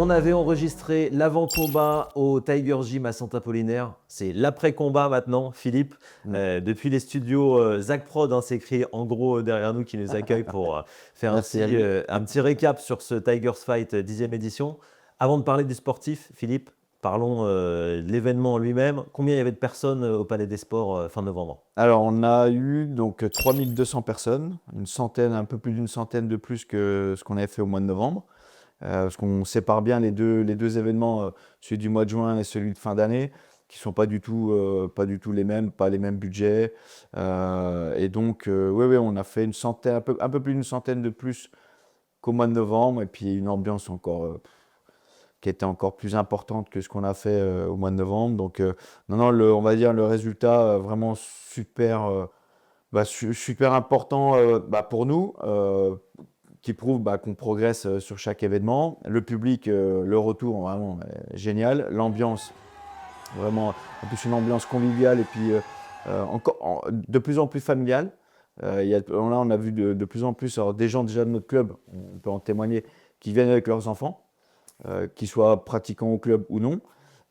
On avait enregistré l'avant-combat au Tiger Gym à Saint-Apollinaire. C'est l'après-combat maintenant, Philippe. Depuis les studios Zach Prod, c'est écrit en gros derrière nous qui nous accueille pour faire Merci à lui. un petit récap sur ce Tigers Fight 10e édition. Avant de parler du sportif, Philippe, parlons de l'événement en lui-même. Combien il y avait de personnes au Palais des Sports fin novembre? Alors, on a eu donc 3200 personnes, une centaine, un peu plus d'une centaine de plus que ce qu'on avait fait au mois de novembre. Parce qu'on sépare bien les deux événements, celui du mois de juin et celui de fin d'année, qui ne sont pas du tout les mêmes, pas les mêmes budgets. Et donc, oui, on a fait une centaine, un peu plus d'une centaine de plus qu'au mois de novembre, et puis une ambiance encore qui était encore plus importante que ce qu'on a fait au mois de novembre. Donc, non, on va dire le résultat vraiment super important pour nous, qui prouve qu'on progresse sur chaque événement. Le public, le retour, vraiment génial. L'ambiance, vraiment, en plus une ambiance conviviale et puis de plus en plus familiale. Là, on a vu de plus en plus des gens déjà de notre club, on peut en témoigner, qui viennent avec leurs enfants, qu'ils soient pratiquants au club ou non.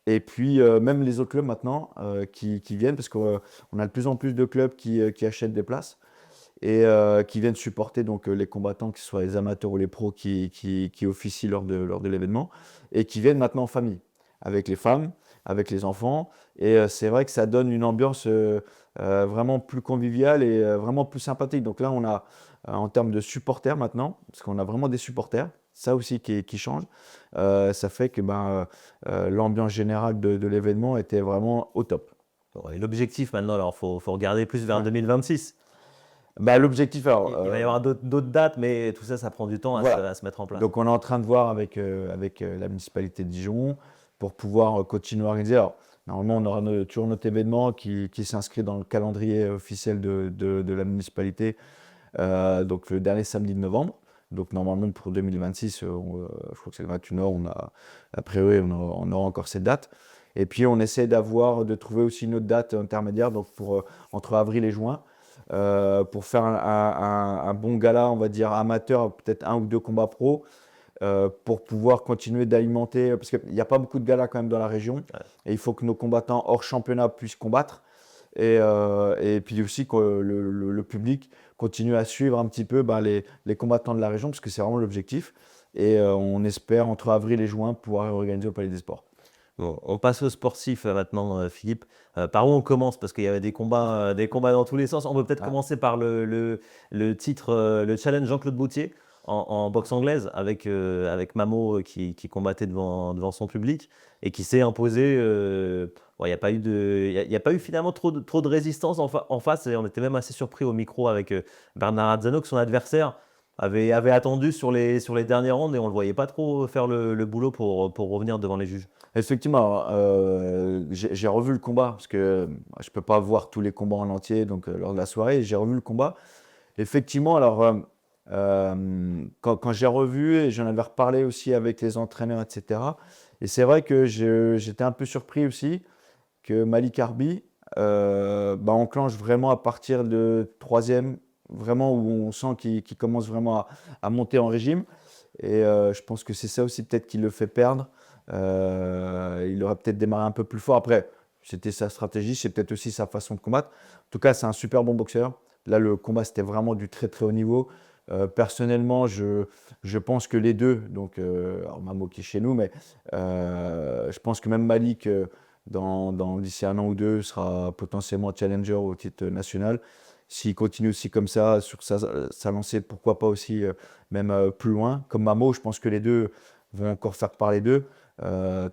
Et puis, même les autres clubs maintenant qui viennent, parce qu'on a de plus en plus de clubs qui achètent des places et qui viennent supporter donc, les combattants, que ce soit les amateurs ou les pros qui officient lors de l'événement, et qui viennent maintenant en famille, avec les femmes, avec les enfants. Et c'est vrai que ça donne une ambiance vraiment plus conviviale et vraiment plus sympathique. Donc là, on a, en termes de supporters maintenant, parce qu'on a vraiment des supporters, ça aussi qui change, ça fait que l'ambiance générale de l'événement était vraiment au top. Bon, et l'objectif maintenant, alors, faut regarder plus vers 2026. L'objectif, alors, Il va y avoir d'autres dates, mais tout ça, ça prend du temps voilà. à se mettre en place. Donc on est en train de voir avec la municipalité de Dijon pour pouvoir continuer à organiser. Alors, normalement, on aura toujours notre événement qui s'inscrit dans le calendrier officiel de la municipalité, donc le dernier samedi de novembre. Donc normalement pour 2026, je crois que c'est le 28 nord, a priori on aura encore cette date. Et puis on essaie de trouver aussi une autre date intermédiaire, donc entre avril et juin, pour faire un bon gala, on va dire amateur, peut-être un ou deux combats pro, pour pouvoir continuer d'alimenter, parce qu'il n'y a pas beaucoup de galas quand même dans la région, Ouais. et il faut que nos combattants hors championnat puissent combattre, et puis aussi que le public continue à suivre un petit peu les combattants de la région, parce que c'est vraiment l'objectif, et on espère entre avril et juin pouvoir organiser au Palais des Sports. Bon, on passe au sportif maintenant, Philippe. Par où on commence? Parce qu'il y avait des combats dans tous les sens. On peut peut-être commencer par le titre, le challenge Jean-Claude Boutier en boxe anglaise avec Mamo qui combattait devant son public et qui s'est imposé. Bon, il n'y a pas eu y a pas eu finalement trop de résistance en face, et on était même assez surpris au micro avec Bernard Azzano que son adversaire avait attendu sur les dernières rounds et on ne le voyait pas trop faire le boulot pour revenir devant les juges. Effectivement, j'ai revu le combat, parce que je ne peux pas voir tous les combats en entier donc, lors de la soirée. J'ai revu le combat. Effectivement, alors, quand j'ai revu, et j'en avais reparlé aussi avec les entraîneurs, etc. Et c'est vrai que j'étais un peu surpris aussi que Malik Harbi enclenche vraiment à partir de troisième, vraiment où on sent qu'il commence vraiment à monter en régime. Et je pense que c'est ça aussi peut-être qui le fait perdre. Il aurait peut-être démarré un peu plus fort. Après, c'était sa stratégie, c'est peut-être aussi sa façon de combattre. En tout cas, c'est un super bon boxeur. Là, le combat, c'était vraiment du très très haut niveau. Personnellement, je pense que les deux, donc alors Mamo qui est chez nous, mais je pense que même Malik, d'ici un an ou deux, sera potentiellement challenger au titre national. S'il continue aussi comme ça, sur sa lancée, pourquoi pas aussi même plus loin. Comme Mamo, je pense que les deux vont encore faire parler d'eux.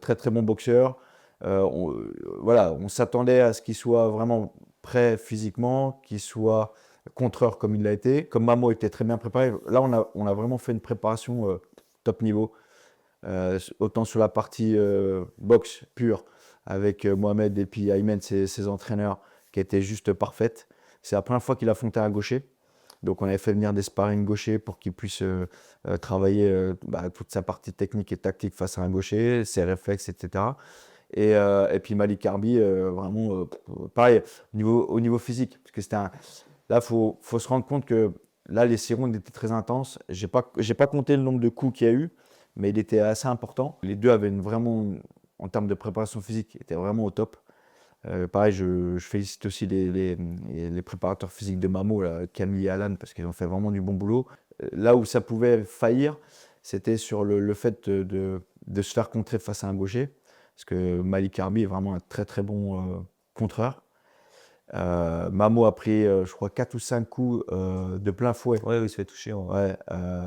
Très très bon boxeur. Voilà, on s'attendait à ce qu'il soit vraiment prêt physiquement, qu'il soit contreur comme il l'a été. Comme Mamo était très bien préparé. Là, on a vraiment fait une préparation top niveau. Autant sur la partie boxe pure, avec Mohamed et puis Aymen, ses entraîneurs, qui étaient juste parfaites. C'est la première fois qu'il affrontait un gaucher. Donc on avait fait venir des sparring gauchers pour qu'il puisse travailler toute sa partie technique et tactique face à un gaucher, ses réflexes, etc. Et puis Malik Harbi, vraiment, pareil, au niveau physique. Parce que là, faut se rendre compte que là, les 6 rounds étaient très intenses. J'ai pas compté le nombre de coups qu'il y a eu, mais il était assez important. Les deux avaient vraiment, en termes de préparation physique, étaient vraiment au top. Pareil, je félicite aussi les préparateurs physiques de Mamo, là, Camille et Alan, parce qu'ils ont fait vraiment du bon boulot. Là où ça pouvait faillir, c'était sur le fait de se faire contrer face à un gaucher, parce que Malik Harbi est vraiment un très très bon contreur. Mamo a pris, je crois, 4 ou 5 coups de plein fouet. Ouais, oui, il se fait toucher. Ouais,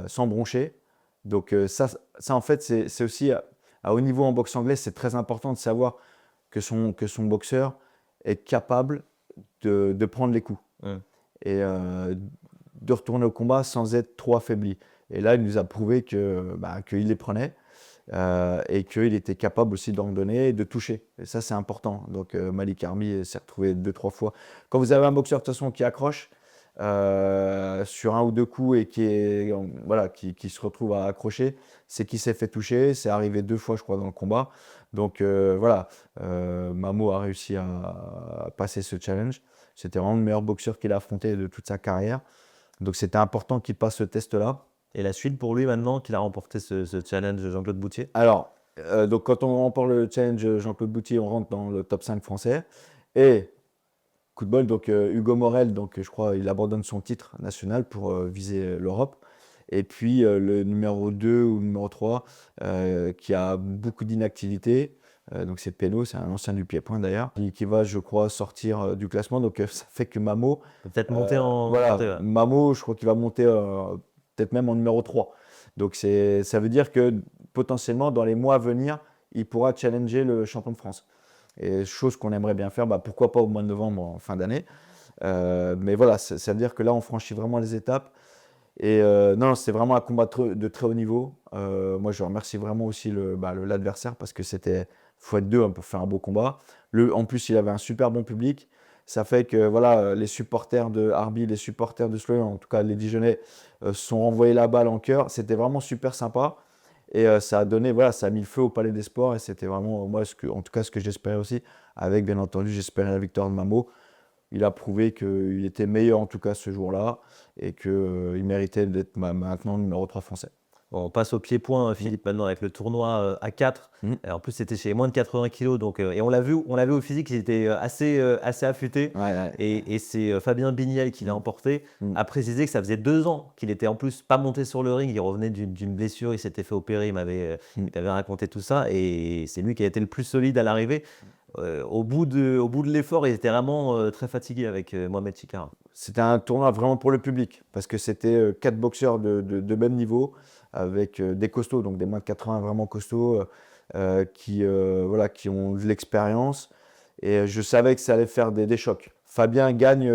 sans broncher. Donc ça, en fait, c'est aussi à haut niveau en boxe anglaise, c'est très important de savoir que son boxeur est capable de prendre les coups et de retourner au combat sans être trop affaibli. Et là, il nous a prouvé qu'il les prenait et qu'il était capable aussi d'en donner et de toucher. Et ça, c'est important. Donc Malik Harbi s'est retrouvé 2-3 fois. Quand vous avez un boxeur de toute façon qui accroche sur un ou deux coups et qui se retrouve à accrocher, c'est qu'il s'est fait toucher. C'est arrivé 2 fois, je crois, dans le combat. Donc Mamo a réussi à passer ce challenge. C'était vraiment le meilleur boxeur qu'il a affronté de toute sa carrière. Donc c'était important qu'il passe ce test-là. Et la suite pour lui maintenant qu'il a remporté ce challenge Jean-Claude Boutier? Alors, donc quand on remporte le challenge Jean-Claude Boutier, on rentre dans le top 5 français. Et coup de bol, donc Hugo Morel, donc je crois il abandonne son titre national pour viser l'Europe. Et puis le numéro 2 ou numéro 3 qui a beaucoup d'inactivité, donc c'est Pénaud, c'est un ancien du pied-point d'ailleurs, qui va, je crois, sortir du classement. Donc ça fait que Mamo, Peut-être monter en voilà, montée, ouais. Mamo, je crois qu'il va monter peut-être même en numéro 3. Donc ça veut dire que potentiellement dans les mois à venir, il pourra challenger le champion de France. Et chose qu'on aimerait bien faire, pourquoi pas au mois de novembre, en fin d'année. Mais voilà, ça veut dire que là, on franchit vraiment les étapes. Et non, c'est vraiment un combat de très haut niveau. Moi, je remercie vraiment aussi l'adversaire parce que c'était x2 pour faire un beau combat. En plus, il avait un super bon public. Ça fait que voilà, les supporters de Harbi, les supporters de Sloan, en tout cas les Dijonais, se sont renvoyés la balle en cœur. C'était vraiment super sympa. Et ça a donné, voilà, ça a mis le feu au Palais des Sports. Et c'était vraiment, moi, en tout cas, ce que j'espérais aussi. Avec, bien entendu, j'espérais la victoire de Mamo. Il a prouvé qu'il était meilleur, en tout cas, ce jour-là. Et qu'il méritait d'être maintenant numéro 3 français. Bon, on passe au pied-point, Philippe, maintenant avec le tournoi A4. En plus, c'était chez les moins de 80 kg. Donc, et on l'a vu au physique, il était assez affûté. Ouais. Et c'est Fabien Bignel qui l'a emporté. A précisé que ça faisait 2 ans qu'il était en plus pas monté sur le ring. Il revenait d'une blessure, il s'était fait opérer, il m'avait raconté tout ça. Et c'est lui qui a été le plus solide à l'arrivée. Au bout de l'effort, il était vraiment très fatigué avec Mohamed Chikara. C'était un tournoi vraiment pour le public parce que c'était 4 boxeurs de même niveau avec des costauds, donc des moins de 80 vraiment costauds qui ont de l'expérience. Et je savais que ça allait faire des chocs. Fabien gagne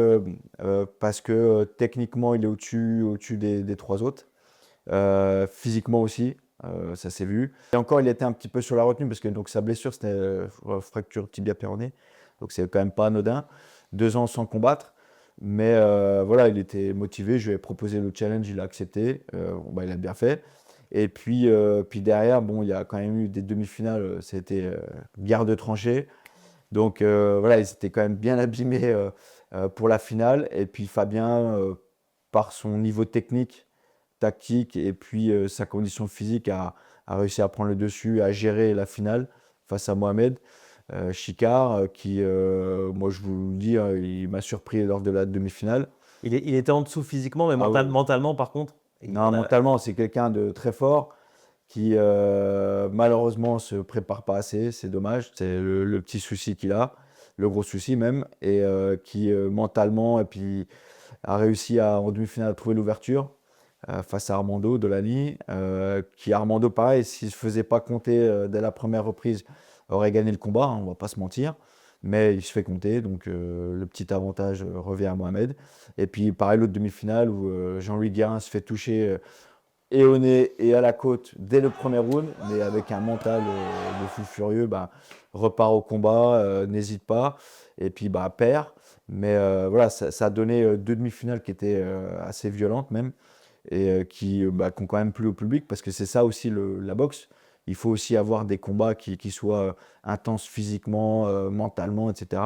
parce que techniquement, il est au-dessus des 3 autres. Physiquement aussi. Ça s'est vu. Et encore, il était un petit peu sur la retenue parce que donc, sa blessure, c'était fracture tibia péronée. Donc, c'est quand même pas anodin. 2 ans sans combattre. Mais voilà, il était motivé. Je lui ai proposé le challenge, il a accepté. Il a bien fait. Et puis derrière, il y a quand même eu des demi-finales. C'était guerre de tranchées. Donc voilà, ils étaient quand même bien abîmés pour la finale. Et puis Fabien, par son niveau technique, tactique et puis sa condition physique a réussi à prendre le dessus, à gérer la finale face à Mohamed Chikar qui, moi je vous le dis, il m'a surpris lors de la demi-finale. Il était en dessous physiquement, mais mentalement par contre. Non, mentalement, c'est quelqu'un de très fort qui malheureusement se prépare pas assez, c'est dommage. C'est le petit souci qu'il a, le gros souci même, et qui mentalement et puis a réussi en demi-finale à trouver l'ouverture. Face à Armando Dolani, qui Armando, pareil, s'il ne se faisait pas compter dès la première reprise, aurait gagné le combat, on ne va pas se mentir. Mais il se fait compter, donc le petit avantage revient à Mohamed. Et puis pareil, l'autre demi-finale où Jean-Louis Guérin se fait toucher et au nez et à la côte dès le premier round, mais avec un mental de fou furieux, repart au combat, n'hésite pas, et puis perd. Mais voilà, ça a donné 2 demi-finales qui étaient assez violentes même. Et qui ont quand même plu au public parce que c'est ça aussi la boxe. Il faut aussi avoir des combats qui soient intenses physiquement, mentalement, etc.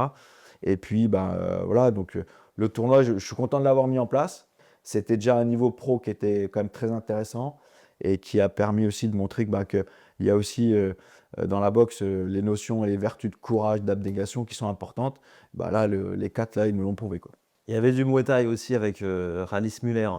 Et puis voilà, donc le tournoi, je suis content de l'avoir mis en place. C'était déjà un niveau pro qui était quand même très intéressant. et qui a permis aussi de montrer qu'il y a aussi dans la boxe les notions et les vertus de courage, d'abnégation qui sont importantes. Là, les 4, là, ils nous l'ont prouvé, quoi. Il y avait du Muay Thai aussi avec Rallis Muller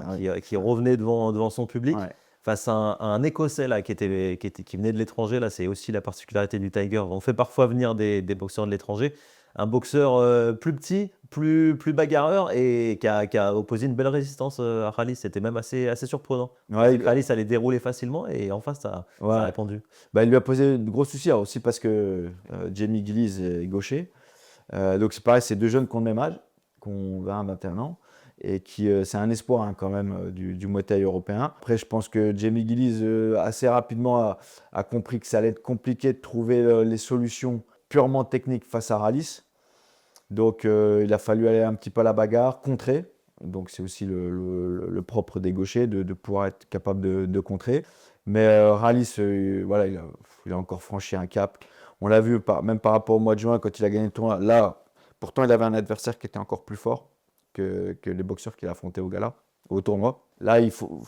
qui revenait devant son public Ouais. face à un Écossais là, qui venait de l'étranger. Là, c'est aussi la particularité du Tiger. On fait parfois venir des boxeurs de l'étranger. Un boxeur plus petit, plus bagarreur et qui a opposé une belle résistance à Rallis. C'était même assez surprenant. Ouais, Rallis allait dérouler facilement et en face, ça a répondu. Il lui a posé de gros soucis, aussi parce que Jamie Gillies est gaucher. Donc c'est pareil, c'est 2 jeunes qui ont le même âge, qui ont 20-21 ans, et c'est un espoir quand même du Muay Thai européen. Après, je pense que Jamie Gillies assez rapidement a compris que ça allait être compliqué de trouver les solutions purement techniques face à Rallis. Donc il a fallu aller un petit peu à la bagarre, contrer. Donc c'est aussi le propre des gauchers de pouvoir être capable de contrer. Mais Rallis, voilà, il a encore franchi un cap. On l'a vu même par rapport au mois de juin quand il a gagné le tournoi. Là, pourtant, il avait un adversaire qui était encore plus fort que les boxeurs qu'il a affrontés au tournoi. Là, il faut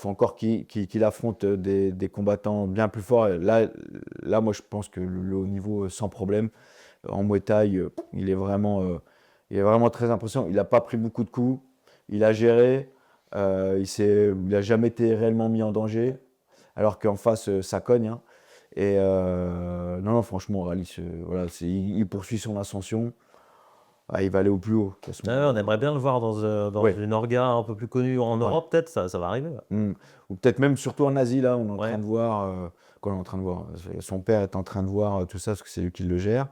encore qu'il affronte des combattants bien plus forts. Là, moi, je pense que le haut niveau, sans problème. En Muay Thai, il est vraiment très impressionnant. Il n'a pas pris beaucoup de coups. Il a géré. Il n'a jamais été réellement mis en danger. Alors qu'en face, ça cogne. Hein. Et non, franchement, Rallis, il poursuit son ascension. Il va aller au plus haut. On aimerait bien le voir dans une orga un peu plus connue en Europe, peut-être, ça va arriver. Ou peut-être même surtout en Asie, là, on est en train de voir. Quand on est en train de voir, son père est en train de voir tout ça, parce que c'est lui qui le gère.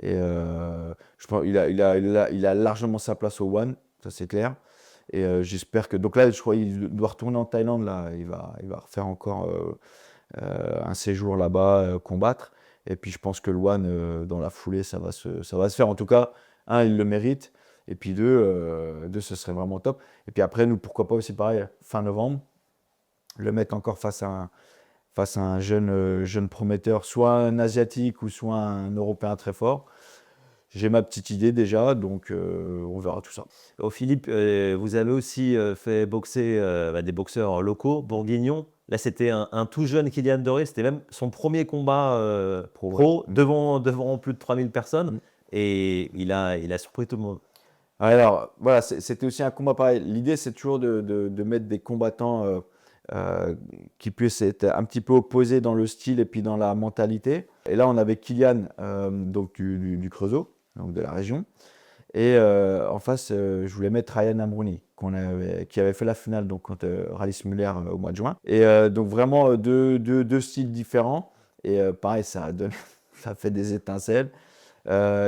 Et je pense il a largement sa place au One, ça c'est clair. Et j'espère que. Donc là, je crois qu'il doit retourner en Thaïlande, là. Il va refaire encore un séjour là-bas, combattre. Et puis je pense que le One, dans la foulée, ça va se faire. En tout cas, il le mérite. Et puis deux, ce serait vraiment top. Et puis après, nous, pourquoi pas aussi pareil, fin novembre, le mettre encore face à un jeune prometteur, soit un Asiatique ou soit un Européen très fort. J'ai ma petite idée déjà, donc on verra tout ça. Philippe, vous avez aussi fait boxer des boxeurs locaux, bourguignons. Là, c'était un tout jeune Kylian Doré. C'était même son premier combat pro devant plus de 3000 personnes. Et il a surpris tout le monde. Alors, voilà, c'était aussi un combat pareil. L'idée, c'est toujours de mettre des combattants qui puissent être un petit peu opposés dans le style et puis dans la mentalité. Et là, on avait Kylian, donc du Creusot, donc de la région. Et en face, je voulais mettre Ryan Amrouni, qui avait fait la finale donc, contre Rallis Muller au mois de juin. Et donc vraiment deux styles différents. Et pareil, ça a fait des étincelles.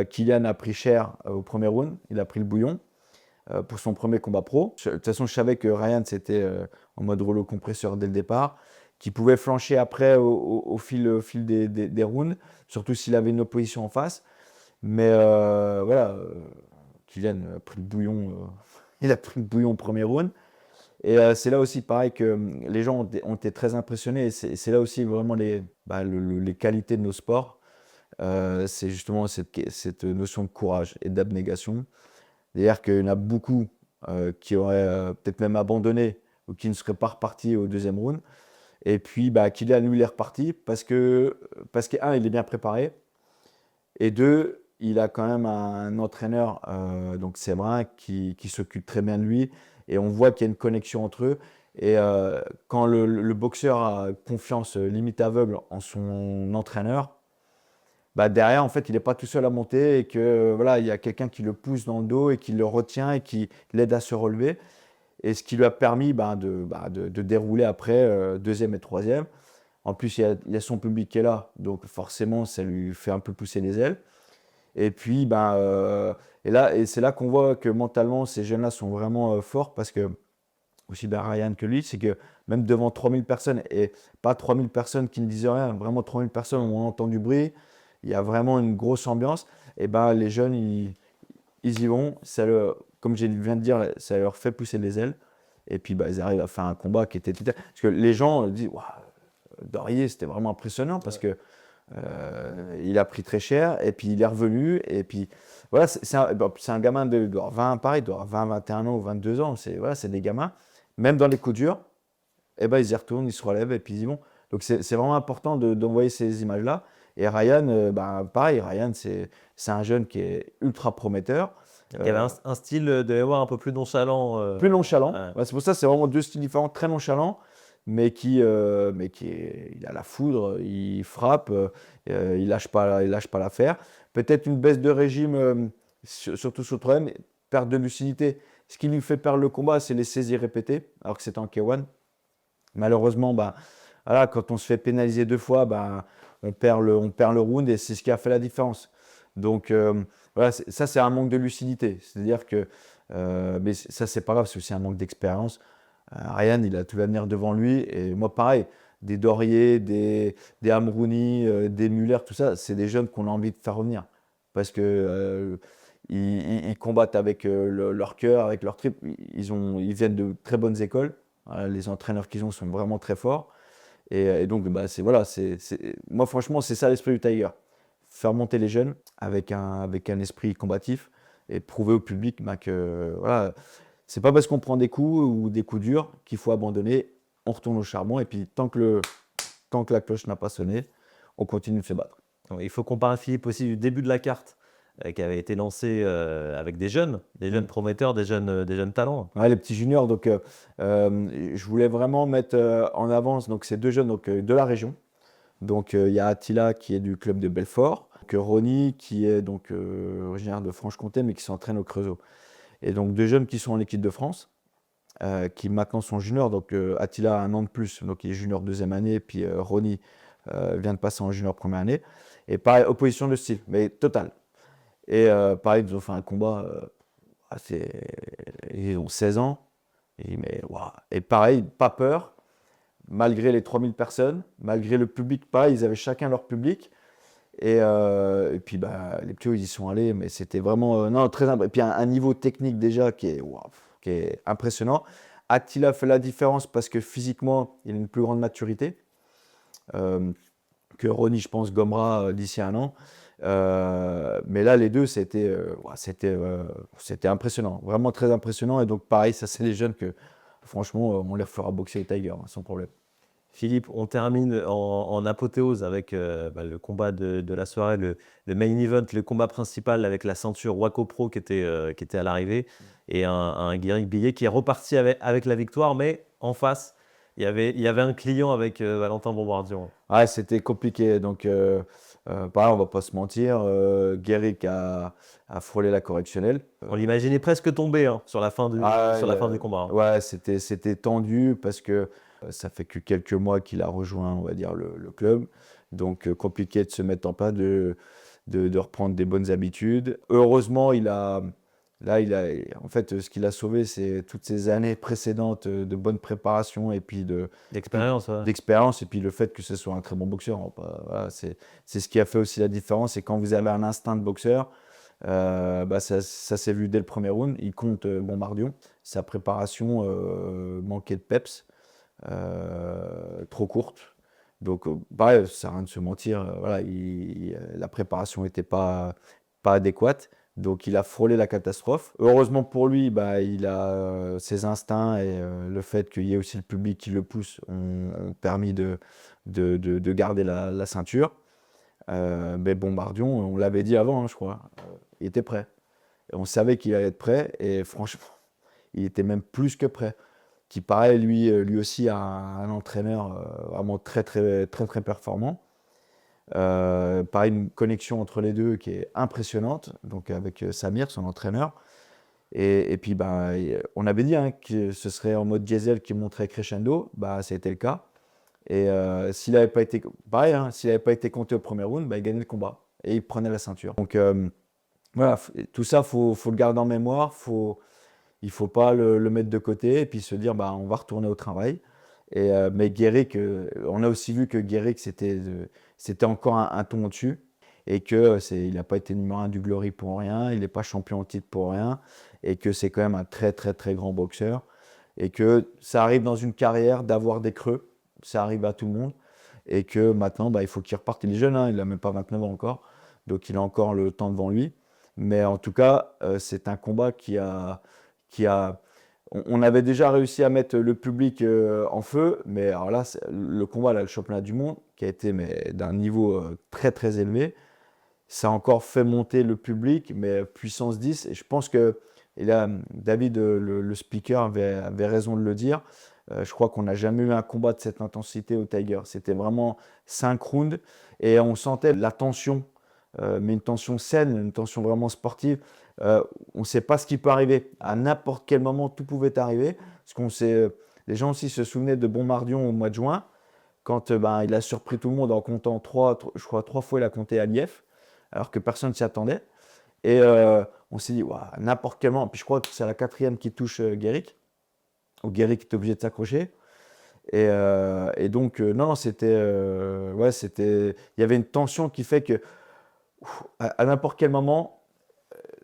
Kylian a pris cher au premier round, il a pris le bouillon pour son premier combat pro. De toute façon, je savais que Ryan, c'était en mode rouleau compresseur dès le départ, qui pouvait flancher après au fil des rounds, surtout s'il avait une opposition en face. Mais voilà, Kylian a pris le bouillon, il a pris le bouillon au premier round. Et c'est là aussi pareil que les gens ont été très impressionnés. Et c'est là aussi vraiment les qualités de nos sports. C'est justement cette notion de courage et d'abnégation. C'est-à-dire qu'il y en a beaucoup qui auraient peut-être même abandonné ou qui ne seraient pas repartis au deuxième round. Et puis, Kylian, lui, il est reparti parce que, un, il est bien préparé. Et deux, il a quand même un entraîneur, donc Séverin, qui s'occupe très bien de lui. Et on voit qu'il y a une connexion entre eux. Et quand le boxeur a confiance limite aveugle en son entraîneur, derrière, en fait, il n'est pas tout seul à monter et que voilà, il y a quelqu'un qui le pousse dans le dos et qui le retient et qui l'aide à se relever. Et ce qui lui a permis de dérouler après deuxième et troisième. En plus, il y a son public qui est là, donc forcément, ça lui fait un peu pousser les ailes. Et puis, et c'est là qu'on voit que mentalement, ces jeunes-là sont vraiment forts parce que, aussi bien Ryan que lui, c'est que même devant 3000 personnes, et pas 3000 personnes qui ne disent rien, vraiment 3000 personnes où on entend du bruit, il y a vraiment une grosse ambiance, et les jeunes, ils y vont, comme je viens de dire, ça leur fait pousser les ailes, et puis ils arrivent à faire un combat qui était... Parce que les gens disent, waouh, Dorier, c'était vraiment impressionnant, parce que il a pris très cher, et puis il est revenu, et puis voilà, c'est un gamin de 20, pareil, de 20, 21 ans ou 22 ans, c'est des gamins, même dans les coups durs, et ben, ils y retournent, ils se relèvent et puis ils y vont. Donc c'est vraiment important d'envoyer ces images-là. Et Ryan, pareil, Ryan, c'est un jeune qui est ultra prometteur. Il y avait un style de mémoire un peu plus nonchalant. Plus nonchalant. Ouais. Ouais, c'est pour ça, c'est vraiment deux styles différents, très nonchalants, il a la foudre, il frappe, il lâche pas l'affaire. Peut-être une baisse de régime, surtout sur le problème, perte de lucidité. Ce qui lui fait perdre le combat, c'est les saisies répétées, alors que c'était en K1. Malheureusement, voilà, quand on se fait pénaliser 2 fois, on perd le round et c'est ce qui a fait la différence. Donc voilà, ça c'est un manque de lucidité. C'est-à-dire que, mais ça c'est pas grave, c'est aussi un manque d'expérience. Ryan, il a tout l'avenir devant lui et moi pareil, des Dorier, des Amrouni, des Muller, tout ça, c'est des jeunes qu'on a envie de faire revenir parce que ils combattent avec leur cœur, avec leur trip. Ils viennent de très bonnes écoles. Voilà, les entraîneurs qu'ils ont sont vraiment très forts. Et donc, voilà, moi, franchement, c'est ça l'esprit du Tiger. Faire monter les jeunes avec un esprit combatif et prouver au public que voilà, c'est pas parce qu'on prend des coups ou des coups durs qu'il faut abandonner. On retourne au charbon et puis tant que la cloche n'a pas sonné, on continue de se battre. Il faut qu'on parle, Philippe, aussi du début de la carte qui avait été lancée avec des jeunes prometteurs, des jeunes talents. Ouais, les petits juniors. Donc, je voulais vraiment mettre en avance donc, ces 2 jeunes de la région. Donc, il y a Attila qui est du club de Belfort, que Ronnie qui est donc originaire de Franche-Comté mais qui s'entraîne au Creusot. Et donc 2 jeunes qui sont en équipe de France, qui maintenant sont juniors. Donc, Attila a 1 an de plus, donc il est junior 2e année, puis Ronnie vient de passer en junior 1re année. Et pareil, opposition de style, mais totale. Et pareil, ils ont fait un combat. Ils ont 16 ans. Et pareil, pas peur, malgré les 3000 personnes, malgré le public, pareil, ils avaient chacun leur public. Et puis les petits, ils y sont allés, mais c'était vraiment non, très impressionnant. Et puis un niveau technique déjà qui est impressionnant. Attila fait la différence parce que physiquement, il a une plus grande maturité que Ronnie, je pense, gommera d'ici 1 an. Mais là, les deux, c'était impressionnant, vraiment très impressionnant. Et donc, pareil, ça, c'est les jeunes que, franchement, on les fera boxer les Tigers, sans problème. Philippe, on termine en apothéose avec le combat de la soirée, le main event, le combat principal avec la ceinture Waco Pro qui était à l'arrivée et un Guéric Billet qui est reparti avec la victoire, mais en face, il y avait un client avec Valentin Bombardier. Ouais, c'était compliqué. Donc, pareil, on va pas se mentir, Guéric a frôlé la correctionnelle. On l'imaginait presque tomber sur la fin du combat. Ouais, c'était tendu parce que ça fait que quelques mois qu'il a rejoint, on va dire, le club. Donc, compliqué de se mettre en place, de reprendre des bonnes habitudes. Heureusement, en fait, ce qu'il a sauvé, c'est toutes ces années précédentes de bonne préparation et puis D'expérience. Ouais. d'expérience et puis le fait que ce soit un très bon boxeur. Voilà, c'est ce qui a fait aussi la différence. Et quand vous avez un instinct de boxeur, ça s'est vu dès le premier round. Il compte Bombardier. Sa préparation manquait de peps, trop courte. Donc, ça sert à rien de se mentir. Voilà, la préparation n'était pas adéquate. Donc, il a frôlé la catastrophe. Heureusement pour lui, il a ses instincts et le fait qu'il y ait aussi le public qui le pousse ont permis de garder la ceinture. Mais Bombardier, on l'avait dit avant, je crois, il était prêt. Et on savait qu'il allait être prêt et franchement, il était même plus que prêt. Qui pareil, lui aussi a un entraîneur vraiment très, très, très, très performant. Pareil, une connexion entre les deux qui est impressionnante, donc avec Samir, son entraîneur. Et puis, on avait dit que ce serait en mode diesel qui montrait crescendo. Ça a été le cas. Et s'il n'avait pas été pareil, s'il n'avait pas été compté au premier round, il gagnait le combat et il prenait la ceinture. Donc voilà, tout ça, faut le garder en mémoire. Il ne faut pas le mettre de côté et puis se dire on va retourner au travail. Mais Guéric, on a aussi vu que Guéric, c'était encore un ton au-dessus et qu'il n'a pas été numéro 1 du Glory pour rien, il n'est pas champion en titre pour rien et que c'est quand même un très très très grand boxeur et que ça arrive dans une carrière d'avoir des creux, ça arrive à tout le monde et que maintenant il faut qu'il reparte. Il est jeune, il n'a même pas 29 ans encore, donc il a encore le temps devant lui. Mais en tout cas, c'est un combat qui a on avait déjà réussi à mettre le public en feu, mais alors là, le combat, là, le championnat du monde, qui a été d'un niveau très très élevé, ça a encore fait monter le public, mais puissance 10. Et je pense que, et là, David, le speaker, avait raison de le dire. Je crois qu'on n'a jamais eu un combat de cette intensité au Tiger. C'était vraiment 5 rounds et on sentait la tension, mais une tension saine, une tension vraiment sportive. On ne sait pas ce qui peut arriver. À n'importe quel moment, tout pouvait arriver. Parce qu'on sait, les gens aussi se souvenaient de Bombardier au mois de juin, quand il a surpris tout le monde en comptant je crois 3 fois il a compté Aliev, alors que personne ne s'y attendait. Et on s'est dit, à n'importe quel moment. Puis je crois que c'est la 4e qui touche Guéric. Où Guéric est obligé de s'accrocher. Et donc, non, c'était. Il y avait une tension qui fait que, à n'importe quel moment,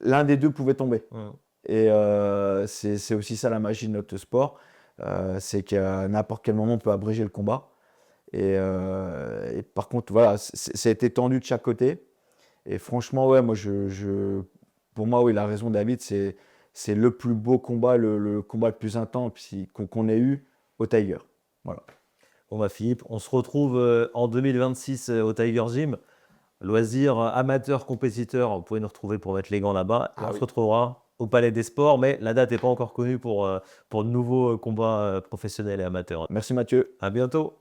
l'un des deux pouvait tomber. Et c'est aussi ça la magie de notre sport. C'est qu'à n'importe quel moment, on peut abréger le combat. Et par contre, voilà, ça a été tendu de chaque côté. Et franchement, ouais, pour moi, oui, il a raison, David. C'est le plus beau combat, le combat le plus intense qu'on ait eu au Tiger. Voilà. Bon, Philippe, on se retrouve en 2026 au Tiger Gym. Loisirs amateurs, compétiteurs, vous pouvez nous retrouver pour mettre les gants là-bas. Et on se retrouvera au Palais des Sports, mais la date n'est pas encore connue pour de nouveaux combats professionnels et amateurs. Merci Mathieu. À bientôt.